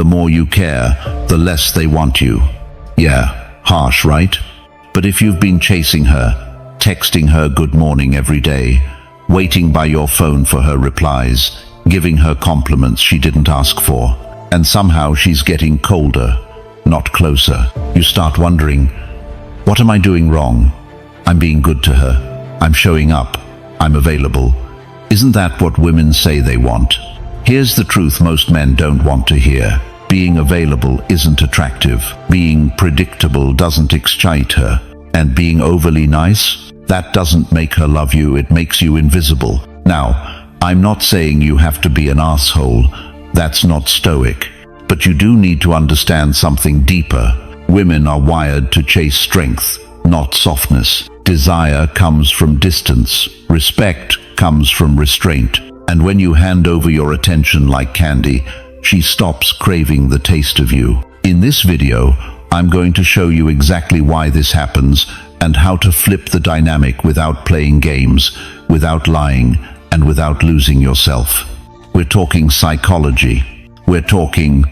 The more you care, the less they want you. Yeah, harsh, right? But if you've been chasing her, texting her good morning every day, waiting by your phone for her replies, giving her compliments she didn't ask for, and somehow she's getting colder, not closer, you start wondering, what am I doing wrong? I'm being good to her. I'm showing up. I'm available. Isn't that what women say they want? Here's the truth most men don't want to hear. Being available isn't attractive. Being predictable doesn't excite her. And being overly nice? That doesn't make her love you, it makes you invisible. Now, I'm not saying you have to be an asshole. That's not Stoic. But you do need to understand something deeper. Women are wired to chase strength, not softness. Desire comes from distance. Respect comes from restraint. And when you hand over your attention like candy, she stops craving the taste of you. In this video, I'm going to show you exactly why this happens and how to flip the dynamic without playing games, without lying, and without losing yourself. We're talking psychology. We're talking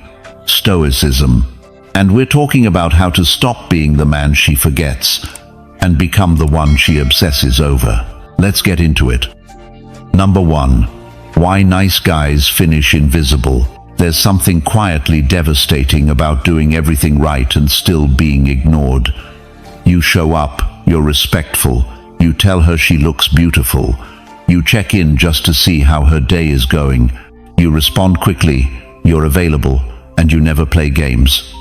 Stoicism. And we're talking about how to stop being the man she forgets and become the one she obsesses over. Let's get into it. Number 1. Why nice guys finish invisible. There's something quietly devastating about doing everything right and still being ignored. You show up, you're respectful, you tell her she looks beautiful, you check in just to see how her day is going, you respond quickly, you're available, and you never play games.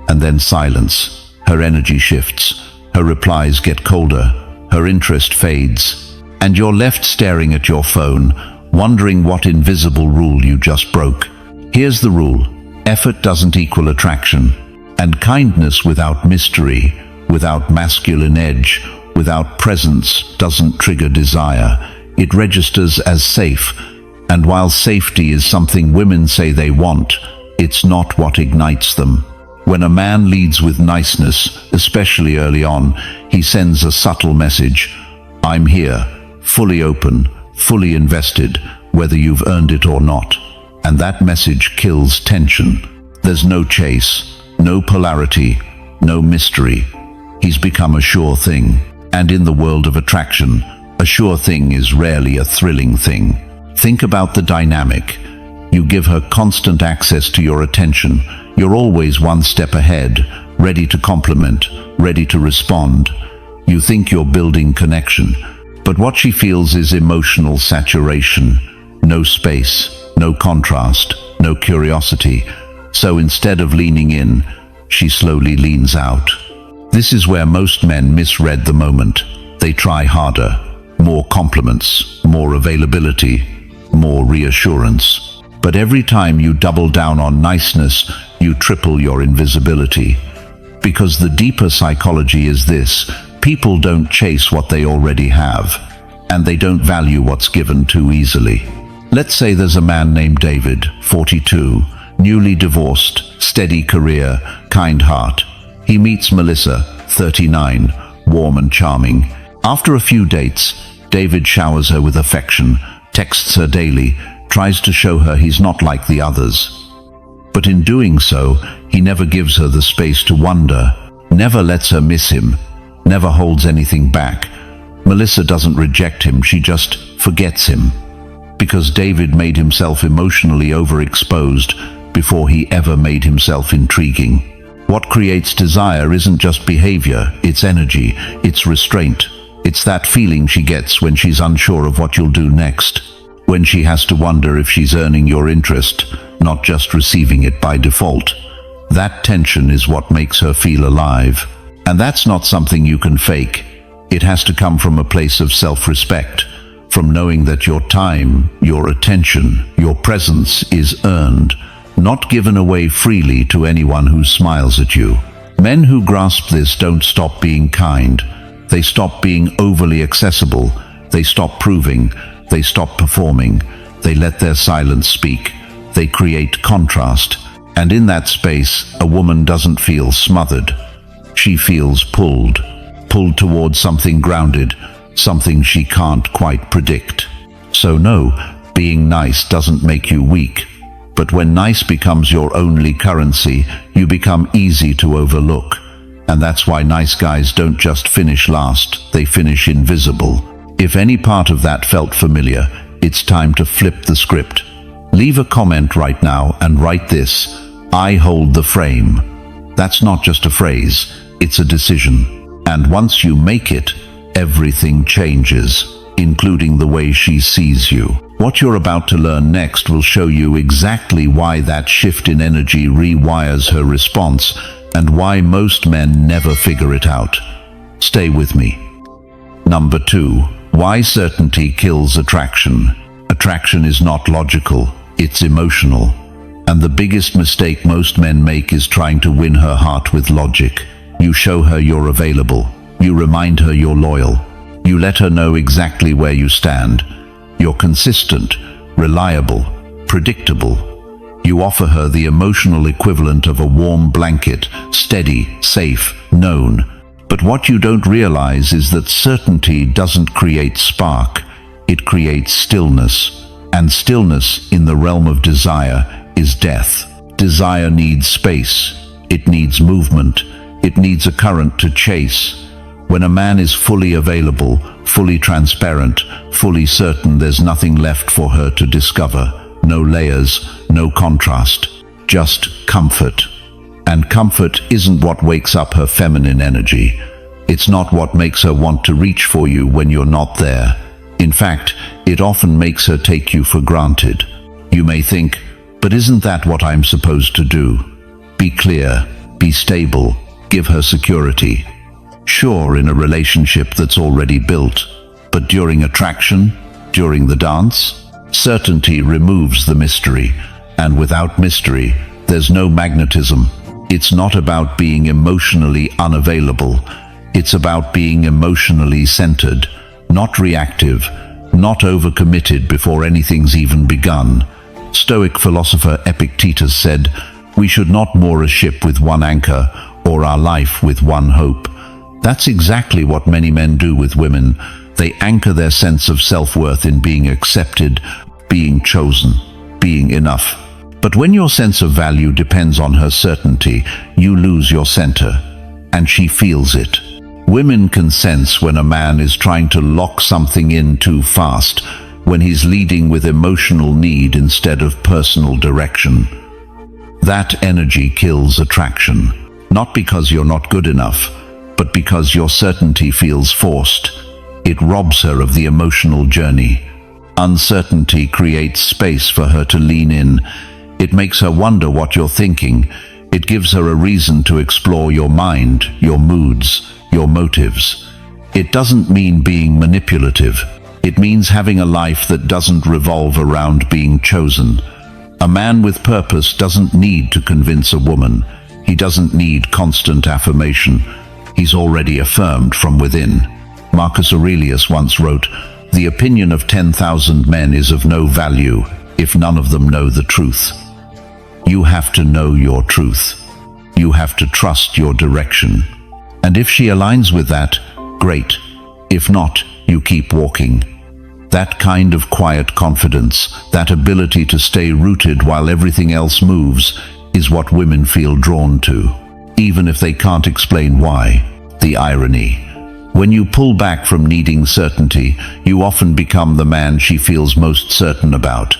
And then silence. Her energy shifts, her replies get colder, her interest fades, and you're left staring at your phone, wondering what invisible rule you just broke. Here's the rule. Effort doesn't equal attraction, and kindness without mystery, without masculine edge, without presence doesn't trigger desire. It registers as safe, and while safety is something women say they want, it's not what ignites them. When a man leads with niceness, especially early on, he sends a subtle message. I'm here, fully open, fully invested, whether you've earned it or not. And that message kills tension. There's no chase, no polarity, no mystery. He's become a sure thing. And in the world of attraction, a sure thing is rarely a thrilling thing. Think about the dynamic. You give her constant access to your attention. You're always one step ahead, ready to compliment, ready to respond. You think you're building connection, but what she feels is emotional saturation. No space, no contrast, no curiosity. So instead of leaning in, she slowly leans out. This is where most men misread the moment. They try harder. More compliments, more availability, more reassurance. But every time you double down on niceness, you triple your invisibility. Because the deeper psychology is this: people don't chase what they already have, and they don't value what's given too easily. Let's say there's a man named David, 42, newly divorced, steady career, kind heart. He meets Melissa, 39, warm and charming. After a few dates, David showers her with affection, texts her daily, tries to show her he's not like the others. But in doing so, he never gives her the space to wonder, never lets her miss him, never holds anything back. Melissa doesn't reject him, she just forgets him. Because David made himself emotionally overexposed before he ever made himself intriguing. What creates desire isn't just behavior, it's energy, it's restraint. It's that feeling she gets when she's unsure of what you'll do next. When she has to wonder if she's earning your interest, not just receiving it by default. That tension is what makes her feel alive. And that's not something you can fake. It has to come from a place of self-respect, from knowing that your time, your attention, your presence is earned, not given away freely to anyone who smiles at you. Men who grasp this don't stop being kind. They stop being overly accessible. They stop proving. They stop performing. They let their silence speak. They create contrast. And in that space, a woman doesn't feel smothered. She feels pulled towards something grounded, something she can't quite predict. So no, being nice doesn't make you weak, But when nice becomes your only currency, you become easy to overlook. And that's why nice guys don't just finish last, they finish invisible. If any part of that felt familiar, it's time to flip the script. Leave a comment right now and write this: I hold the frame. That's not just a phrase, it's a decision. And once you make it, everything changes, including the way she sees you. What you're about to learn next will show you exactly why that shift in energy rewires her response and why most men never figure it out. Stay with me. Number 2. Why certainty kills attraction. Attraction is not logical, it's emotional. And the biggest mistake most men make is trying to win her heart with logic. You show her you're available. You remind her you're loyal. You let her know exactly where you stand. You're consistent, reliable, predictable. You offer her the emotional equivalent of a warm blanket, steady, safe, known. But what you don't realize is that certainty doesn't create spark, it creates stillness. And stillness in the realm of desire is death. Desire needs space, it needs movement, it needs a current to chase. When a man is fully available, fully transparent, fully certain, there's nothing left for her to discover. No layers, no contrast, just comfort. And comfort isn't what wakes up her feminine energy. It's not what makes her want to reach for you when you're not there. In fact, it often makes her take you for granted. You may think, but isn't that what I'm supposed to do? Be clear, be stable, give her security. Sure, in a relationship that's already built, but during attraction, during the dance, certainty removes the mystery, and without mystery, there's no magnetism. It's not about being emotionally unavailable. It's about being emotionally centered, not reactive, not overcommitted before anything's even begun. Stoic philosopher Epictetus said, "We should not moor a ship with one anchor, or our life with one hope." That's exactly what many men do with women. They anchor their sense of self-worth in being accepted, being chosen, being enough. But when your sense of value depends on her certainty, you lose your center, and she feels it. Women can sense when a man is trying to lock something in too fast, when he's leading with emotional need instead of personal direction. That energy kills attraction, not because you're not good enough, but because your certainty feels forced. It robs her of the emotional journey. Uncertainty creates space for her to lean in. It makes her wonder what you're thinking. It gives her a reason to explore your mind, your moods, your motives. It doesn't mean being manipulative. It means having a life that doesn't revolve around being chosen. A man with purpose doesn't need to convince a woman. He doesn't need constant affirmation. He's already affirmed from within. Marcus Aurelius once wrote, "The opinion of 10,000 men is of no value if none of them know the truth." You have to know your truth. You have to trust your direction. And if she aligns with that, great. If not, you keep walking. That kind of quiet confidence, that ability to stay rooted while everything else moves, is what women feel drawn to, even if they can't explain why. The irony. When you pull back from needing certainty, you often become the man she feels most certain about.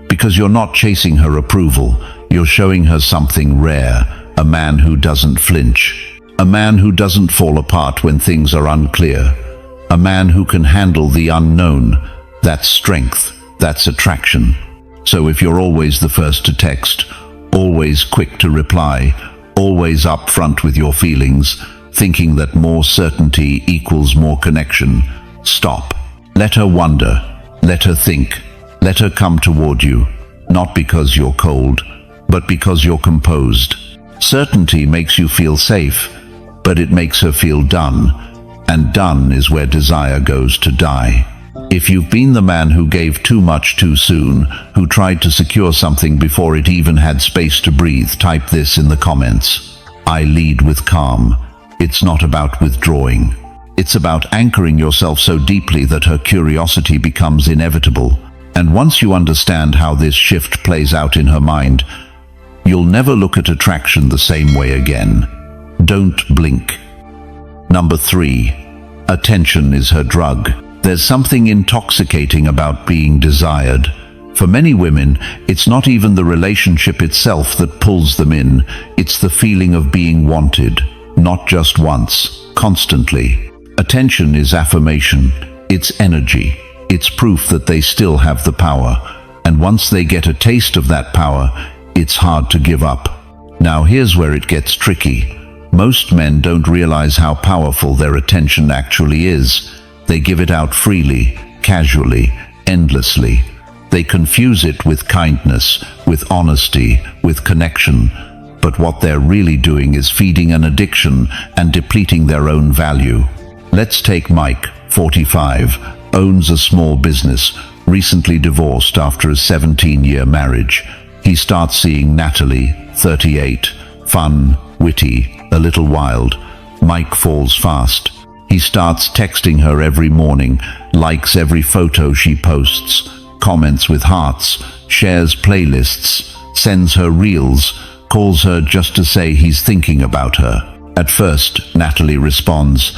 Because you're not chasing her approval, you're showing her something rare, a man who doesn't flinch. A man who doesn't fall apart when things are unclear. A man who can handle the unknown. That's strength, that's attraction. So if you're always the first to text, always quick to reply, always upfront with your feelings, thinking that more certainty equals more connection, stop. Let her wonder, let her think, let her come toward you, not because you're cold, but because you're composed. Certainty makes you feel safe, but it makes her feel done, and done is where desire goes to die. If you've been the man who gave too much too soon, who tried to secure something before it even had space to breathe, type this in the comments. I lead with calm. It's not about withdrawing. It's about anchoring yourself so deeply that her curiosity becomes inevitable. And once you understand how this shift plays out in her mind, you'll never look at attraction the same way again. Don't blink. Number 3. Attention is her drug. There's something intoxicating about being desired. For many women, it's not even the relationship itself that pulls them in. It's the feeling of being wanted, not just once, constantly. Attention is affirmation. It's energy. It's proof that they still have the power. And once they get a taste of that power, it's hard to give up. Now here's where it gets tricky. Most men don't realize how powerful their attention actually is. They give it out freely, casually, endlessly. They confuse it with kindness, with honesty, with connection. But what they're really doing is feeding an addiction and depleting their own value. Let's take Mike, 45, owns a small business, recently divorced after a 17-year marriage. He starts seeing Natalie, 38, fun, witty, a little wild. Mike falls fast. He starts texting her every morning, likes every photo she posts, comments with hearts, shares playlists, sends her reels, calls her just to say he's thinking about her. At first, Natalie responds,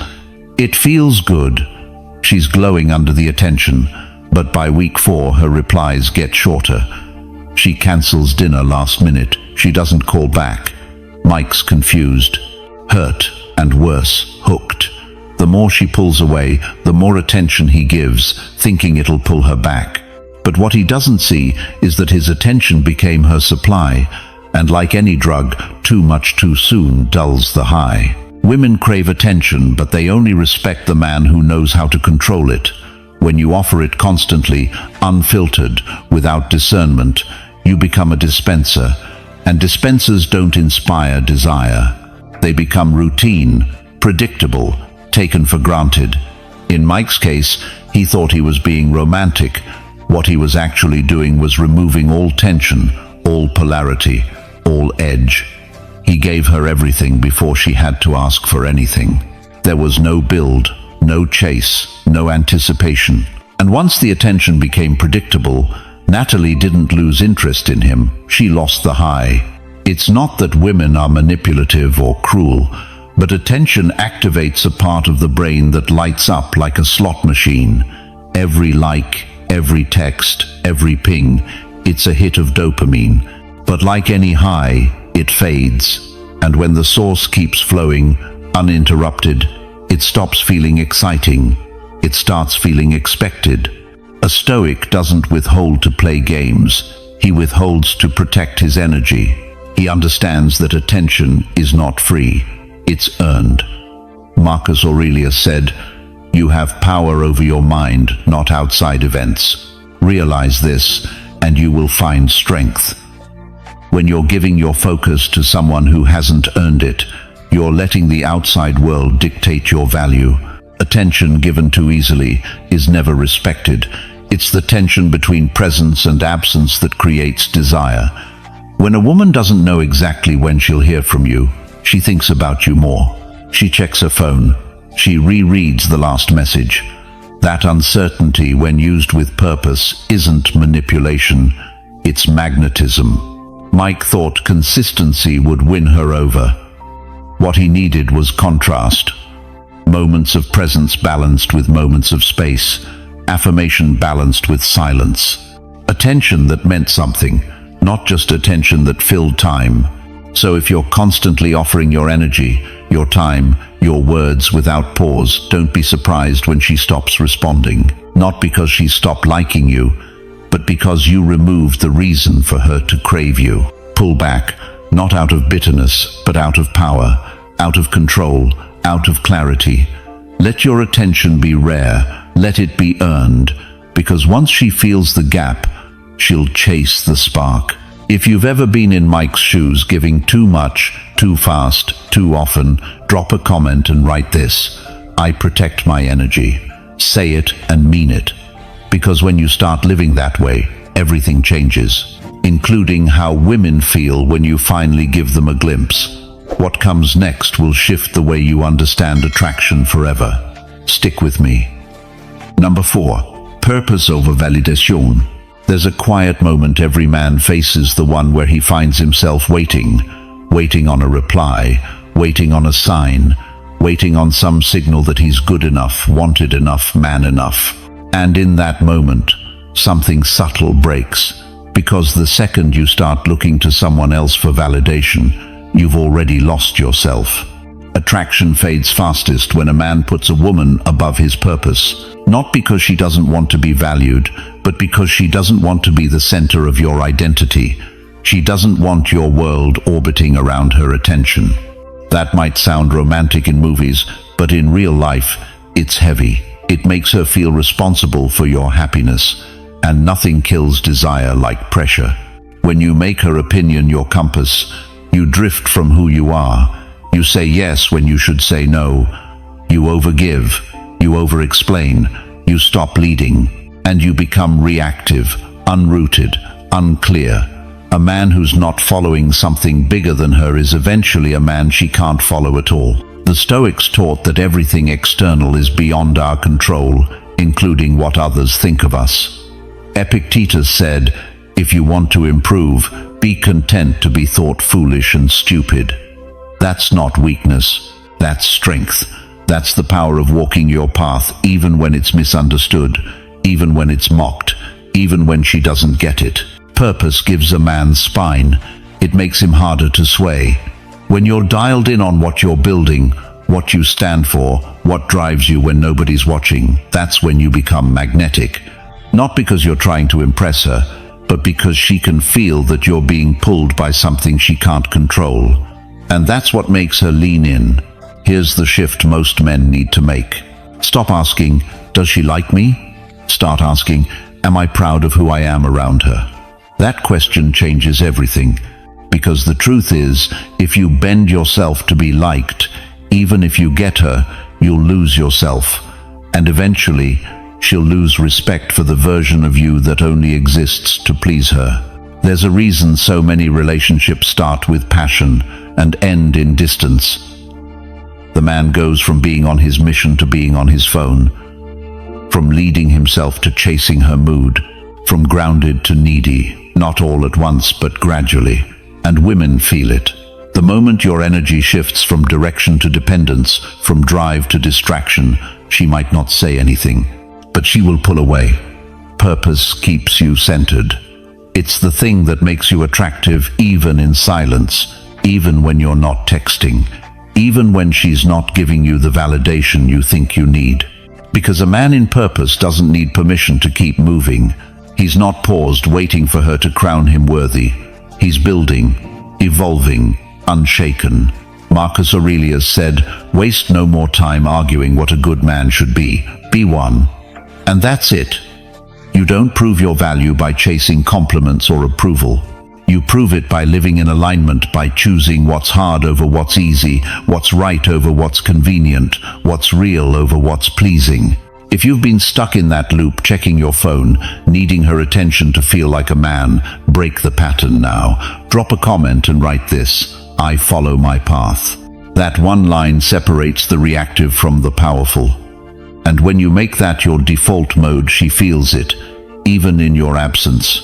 "It feels good." She's glowing under the attention, but by week 4 her replies get shorter. She cancels dinner last minute. She doesn't call back. Mike's confused, hurt, and worse, hooked. The more she pulls away, the more attention he gives, thinking it'll pull her back. But what he doesn't see is that his attention became her supply, and like any drug, too much too soon dulls the high. Women crave attention, but they only respect the man who knows how to control it. When you offer it constantly, unfiltered, without discernment, you become a dispenser, and dispensers don't inspire desire. They become routine, predictable, taken for granted. In Mike's case, he thought he was being romantic. What he was actually doing was removing all tension, all polarity, all edge. He gave her everything before she had to ask for anything. There was no build, no chase, no anticipation. And once the attention became predictable, Natalie didn't lose interest in him. She lost the high. It's not that women are manipulative or cruel, but attention activates a part of the brain that lights up like a slot machine. Every like, every text, every ping, it's a hit of dopamine. But like any high, it fades. And when the source keeps flowing, uninterrupted, it stops feeling exciting. It starts feeling expected. A Stoic doesn't withhold to play games. He withholds to protect his energy. He understands that attention is not free. It's earned. Marcus Aurelius said, "You have power over your mind, not outside events. Realize this, and you will find strength." When you're giving your focus to someone who hasn't earned it, you're letting the outside world dictate your value. Attention given too easily is never respected. It's the tension between presence and absence that creates desire. When a woman doesn't know exactly when she'll hear from you, she thinks about you more. She checks her phone. She rereads the last message. That uncertainty, when used with purpose, isn't manipulation. It's magnetism. Mike thought consistency would win her over. What he needed was contrast. Moments of presence balanced with moments of space. Affirmation balanced with silence. Attention that meant something, not just attention that filled time. So if you're constantly offering your energy, your time, your words without pause, don't be surprised when she stops responding. Not because she stopped liking you, but because you removed the reason for her to crave you. Pull back, not out of bitterness, but out of power, out of control, out of clarity. Let your attention be rare, let it be earned, because once she feels the gap, she'll chase the spark. If you've ever been in Mike's shoes, giving too much, too fast, too often, drop a comment and write this: "I protect my energy." Say it and mean it. Because when you start living that way, everything changes, including how women feel when you finally give them a glimpse. What comes next will shift the way you understand attraction forever. Stick with me. Number 4. Purpose over validation. There's a quiet moment every man faces, the one where he finds himself waiting on a reply, waiting on a sign, waiting on some signal that he's good enough, wanted enough, man enough. And in that moment, something subtle breaks, because the second you start looking to someone else for validation, you've already lost yourself. Attraction fades fastest when a man puts a woman above his purpose, not because she doesn't want to be valued, but because she doesn't want to be the center of your identity. She doesn't want your world orbiting around her attention. That might sound romantic in movies, but in real life, it's heavy. It makes her feel responsible for your happiness, and nothing kills desire like pressure. When you make her opinion your compass, you drift from who you are. You say yes when you should say no. You overgive, you over-explain, you stop leading, and you become reactive, unrooted, unclear. A man who's not following something bigger than her is eventually a man she can't follow at all. The Stoics taught that everything external is beyond our control, including what others think of us. Epictetus said, "If you want to improve, be content to be thought foolish and stupid." That's not weakness, that's strength. That's the power of walking your path even when it's misunderstood, even when it's mocked, even when she doesn't get it. Purpose gives a man spine. It makes him harder to sway. When you're dialed in on what you're building, what you stand for, what drives you when nobody's watching, that's when you become magnetic. Not because you're trying to impress her, but because she can feel that you're being pulled by something she can't control. And that's what makes her lean in. Here's the shift most men need to make. Stop asking, "Does she like me?" Start asking, "Am I proud of who I am around her?" That question changes everything. Because the truth is, if you bend yourself to be liked, even if you get her, you'll lose yourself. And eventually, she'll lose respect for the version of you that only exists to please her. There's a reason so many relationships start with passion and end in distance. The man goes from being on his mission to being on his phone, from leading himself to chasing her mood, from grounded to needy, not all at once but gradually. And women feel it. The moment your energy shifts from direction to dependence, from drive to distraction, she might not say anything, but she will pull away. Purpose keeps you centered. It's the thing that makes you attractive even in silence, even when you're not texting, even when she's not giving you the validation you think you need. Because a man in purpose doesn't need permission to keep moving. He's not paused waiting for her to crown him worthy. He's building, evolving, unshaken. Marcus Aurelius said, "Waste no more time arguing what a good man should be. Be one." And that's it. You don't prove your value by chasing compliments or approval. You prove it by living in alignment, by choosing what's hard over what's easy, what's right over what's convenient, what's real over what's pleasing. If you've been stuck in that loop, checking your phone, needing her attention to feel like a man, break the pattern now. Drop a comment and write this: "I follow my path." That one line separates the reactive from the powerful. And when you make that your default mode, she feels it, even in your absence.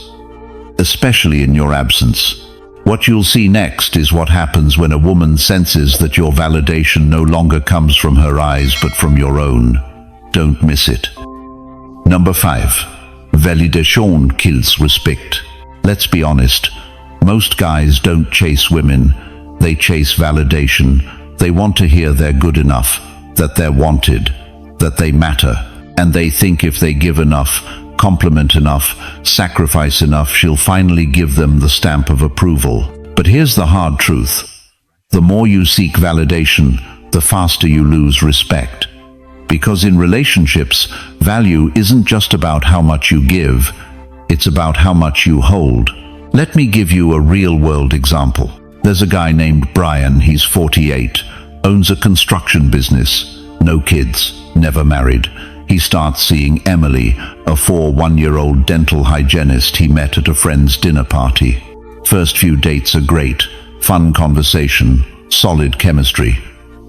Especially in your absence. What you'll see next is what happens when a woman senses that your validation no longer comes from her eyes but from your own. Don't miss it. Number 5. Validation kills respect. Let's be honest. Most guys don't chase women. They chase validation. They want to hear they're good enough, that they're wanted, that they matter. And they think if they give enough, compliment enough, sacrifice enough, she'll finally give them the stamp of approval. But here's the hard truth. The more you seek validation, the faster you lose respect. Because in relationships, value isn't just about how much you give, it's about how much you hold. Let me give you a real-world example. There's a guy named Brian, he's 48, owns a construction business, no kids, never married. He starts seeing Emily, a 1-year-old dental hygienist he met at a friend's dinner party. First few dates are great, fun conversation, solid chemistry.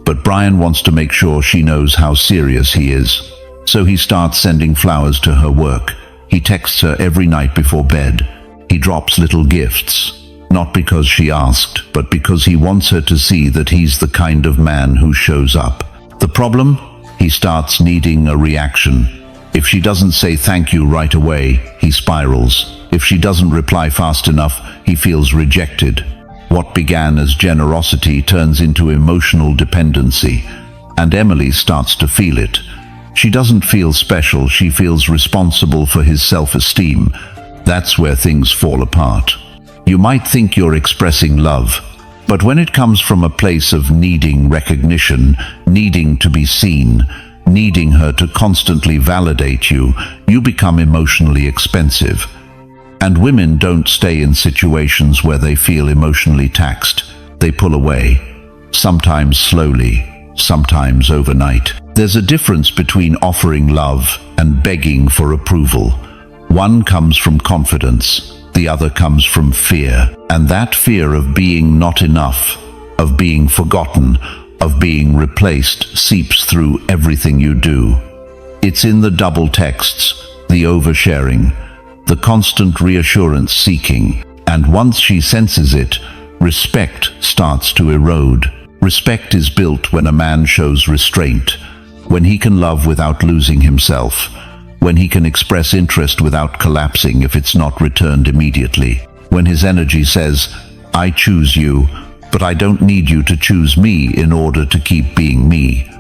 But Brian wants to make sure she knows how serious he is. So he starts sending flowers to her work, He texts her every night before bed. He drops little gifts, not because she asked, but because he wants her to see that he's the kind of man who shows up. The problem? He starts needing a reaction. If she doesn't say thank you right away, he spirals. If she doesn't reply fast enough, he feels rejected. What began as generosity turns into emotional dependency, and Emily starts to feel it. She doesn't feel special, she feels responsible for his self-esteem. That's where things fall apart. You might think you're expressing love, but when it comes from a place of needing recognition, needing to be seen, needing her to constantly validate you, you become emotionally expensive. And women don't stay in situations where they feel emotionally taxed. They pull away, sometimes slowly, sometimes overnight. There's a difference between offering love and begging for approval. One comes from confidence, the other comes from fear. And that fear of being not enough, of being forgotten, of being replaced seeps through everything you do. It's in the double texts, the oversharing, the constant reassurance seeking. And once she senses it, respect starts to erode. Respect is built when a man shows restraint, when he can love without losing himself, when he can express interest without collapsing if it's not returned immediately, when his energy says, I choose you, but I don't need you to choose me in order to keep being me.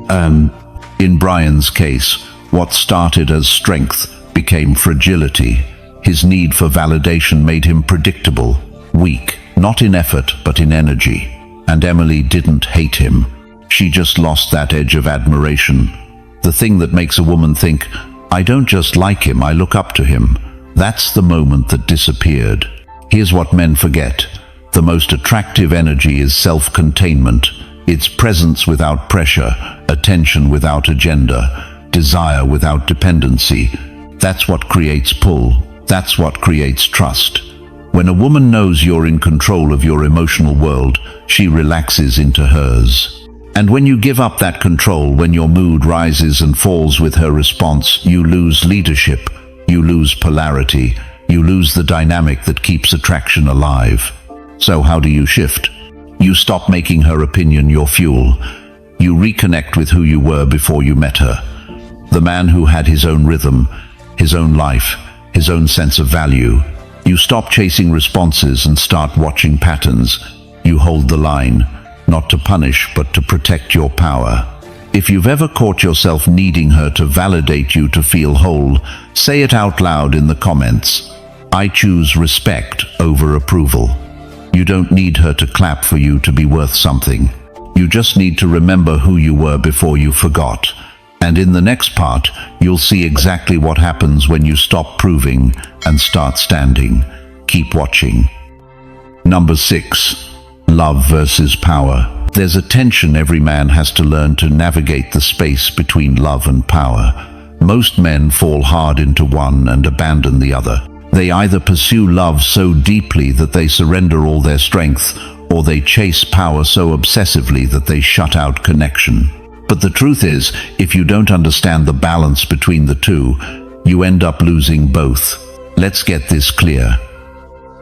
In Brian's case, what started as strength became fragility. His need for validation made him predictable, weak, not in effort but in energy. And Emily didn't hate him. She just lost that edge of admiration. The thing that makes a woman think, I don't just like him, I look up to him. That's the moment that disappeared. Here's what men forget. The most attractive energy is self-containment. It's presence without pressure, attention without agenda, desire without dependency. That's what creates pull. That's what creates trust. When a woman knows you're in control of your emotional world, she relaxes into hers. And when you give up that control, when your mood rises and falls with her response, you lose leadership, you lose polarity, you lose the dynamic that keeps attraction alive. So how do you shift? You stop making her opinion your fuel. You reconnect with who you were before you met her. The man who had his own rhythm, his own life, his own sense of value. You stop chasing responses and start watching patterns. You hold the line, not to punish, but to protect your power. If you've ever caught yourself needing her to validate you to feel whole, say it out loud in the comments. I choose respect over approval. You don't need her to clap for you to be worth something. You just need to remember who you were before you forgot. And in the next part, you'll see exactly what happens when you stop proving and start standing. Keep watching. Number 6. Love versus power. There's a tension every man has to learn to navigate the space between love and power. Most men fall hard into one and abandon the other. They either pursue love so deeply that they surrender all their strength, or they chase power so obsessively that they shut out connection. But the truth is, if you don't understand the balance between the two, you end up losing both. Let's get this clear.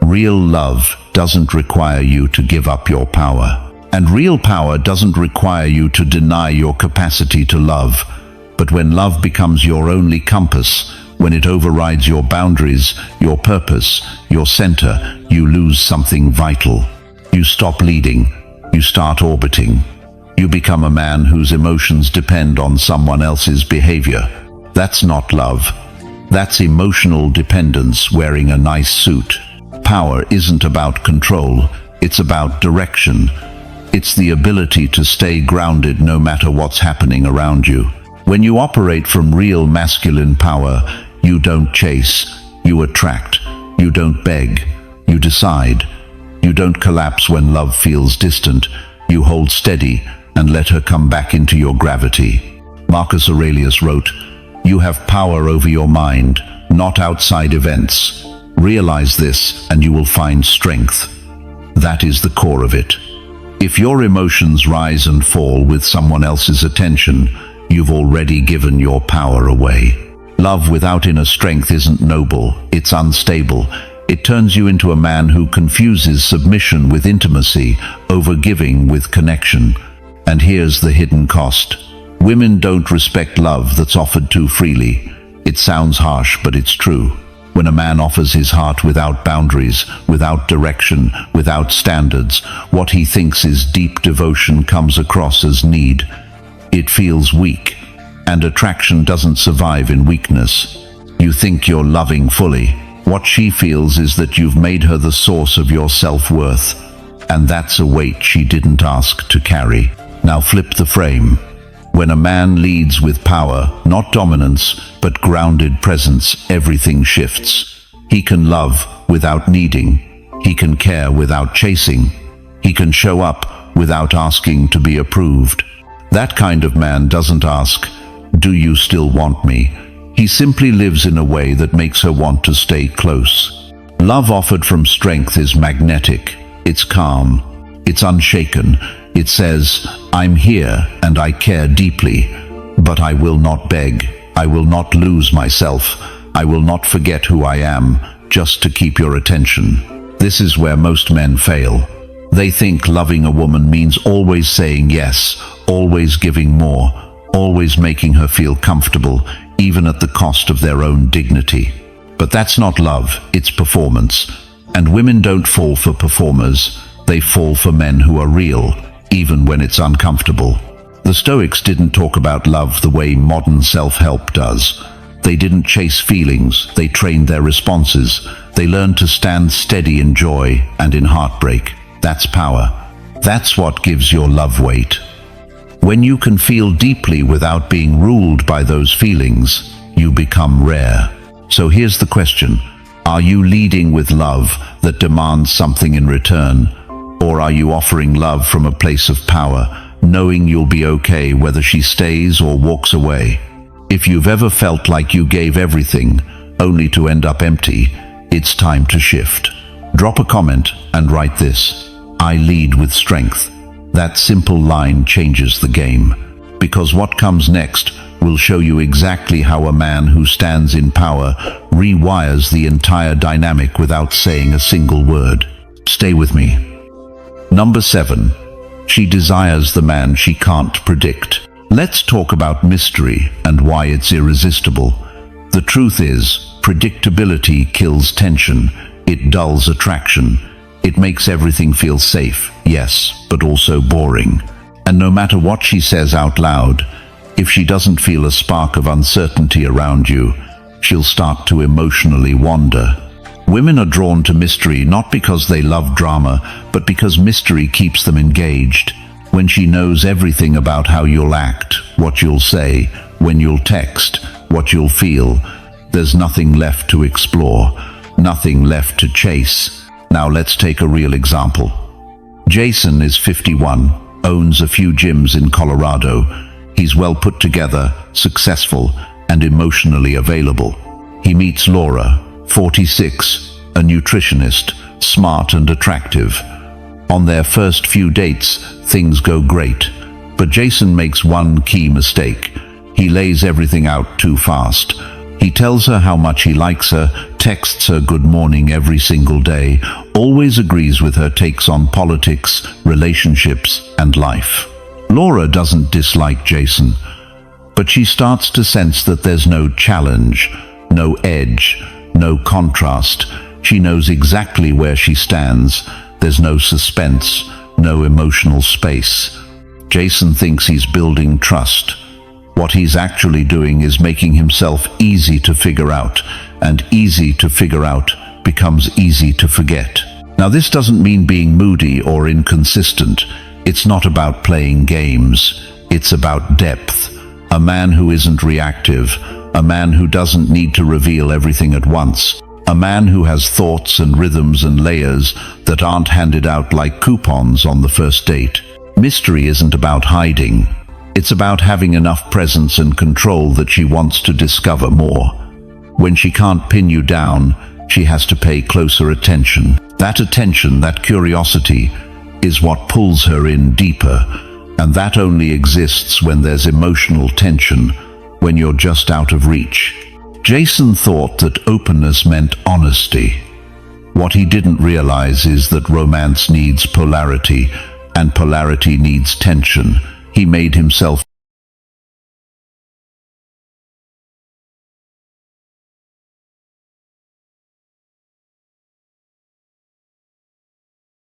Real love doesn't require you to give up your power. And real power doesn't require you to deny your capacity to love. But when love becomes your only compass, when it overrides your boundaries, your purpose, your center, you lose something vital. You stop leading. You start orbiting. You become a man whose emotions depend on someone else's behavior. That's not love. That's emotional dependence wearing a nice suit. Power isn't about control. It's about direction. It's the ability to stay grounded no matter what's happening around you. When you operate from real masculine power, you don't chase, you attract. You don't beg, you decide. You don't collapse when love feels distant. You hold steady and let her come back into your gravity. Marcus Aurelius wrote, "You have power over your mind, not outside events. Realize this and you will find strength." That is the core of it. If your emotions rise and fall with someone else's attention, you've already given your power away. Love without inner strength isn't noble, it's unstable. It turns you into a man who confuses submission with intimacy, overgiving with connection. And here's the hidden cost. Women don't respect love that's offered too freely. It sounds harsh, but it's true. When a man offers his heart without boundaries, without direction, without standards, what he thinks is deep devotion comes across as need. It feels weak, and attraction doesn't survive in weakness. You think you're loving fully. What she feels is that you've made her the source of your self-worth, and that's a weight she didn't ask to carry. Now flip the frame. When a man leads with power, not dominance, but grounded presence, everything shifts. He can love without needing. He can care without chasing. He can show up without asking to be approved. That kind of man doesn't ask, "Do you still want me?" He simply lives in a way that makes her want to stay close. Love offered from strength is magnetic. It's calm. It's unshaken. It says, "I'm here and I care deeply, but I will not beg. I will not lose myself. I will not forget who I am just to keep your attention." This is where most men fail. They think loving a woman means always saying yes, always giving more, always making her feel comfortable, even at the cost of their own dignity. But that's not love, it's performance. And women don't fall for performers. They fall for men who are real, even when it's uncomfortable. The Stoics didn't talk about love the way modern self-help does. They didn't chase feelings, they trained their responses. They learned to stand steady in joy and in heartbreak. That's power. That's what gives your love weight. When you can feel deeply without being ruled by those feelings, you become rare. So here's the question. Are you leading with love that demands something in return? Or are you offering love from a place of power, knowing you'll be okay whether she stays or walks away? If you've ever felt like you gave everything, only to end up empty, it's time to shift. Drop a comment and write this: "I lead with strength." That simple line changes the game, because what comes next will show you exactly how a man who stands in power rewires the entire dynamic without saying a single word. Stay with me. Number 7. She desires the man she can't predict. Let's talk about mystery and why it's irresistible. The truth is, predictability kills tension. It dulls attraction. It makes everything feel safe, yes, but also boring. And no matter what she says out loud, if she doesn't feel a spark of uncertainty around you, she'll start to emotionally wander. Women are drawn to mystery not because they love drama, but because mystery keeps them engaged. When she knows everything about how you'll act, what you'll say, when you'll text, what you'll feel, there's nothing left to explore, nothing left to chase. Now let's take a real example. Jason is 51, owns a few gyms in Colorado. He's well put together, successful, and emotionally available. He meets Laura, 46, a nutritionist, smart and attractive. On their first few dates, things go great. But Jason makes one key mistake. He lays everything out too fast. He tells her how much he likes her, texts her good morning every single day, always agrees with her takes on politics, relationships, and life. Laura doesn't dislike Jason, but she starts to sense that there's no challenge, no edge, no contrast. She knows exactly where she stands. There's no suspense, no emotional space. Jason thinks he's building trust. What he's actually doing is making himself easy to figure out, and easy to figure out becomes easy to forget. Now, this doesn't mean being moody or inconsistent. It's not about playing games. It's about depth. A man who isn't reactive. A man who doesn't need to reveal everything at once. A man who has thoughts and rhythms and layers that aren't handed out like coupons on the first date. Mystery isn't about hiding. It's about having enough presence and control that she wants to discover more. When she can't pin you down, she has to pay closer attention. That attention, that curiosity, is what pulls her in deeper, and that only exists when there's emotional tension, when you're just out of reach. Jason thought that openness meant honesty. What he didn't realize is that romance needs polarity, and polarity needs tension. He made himself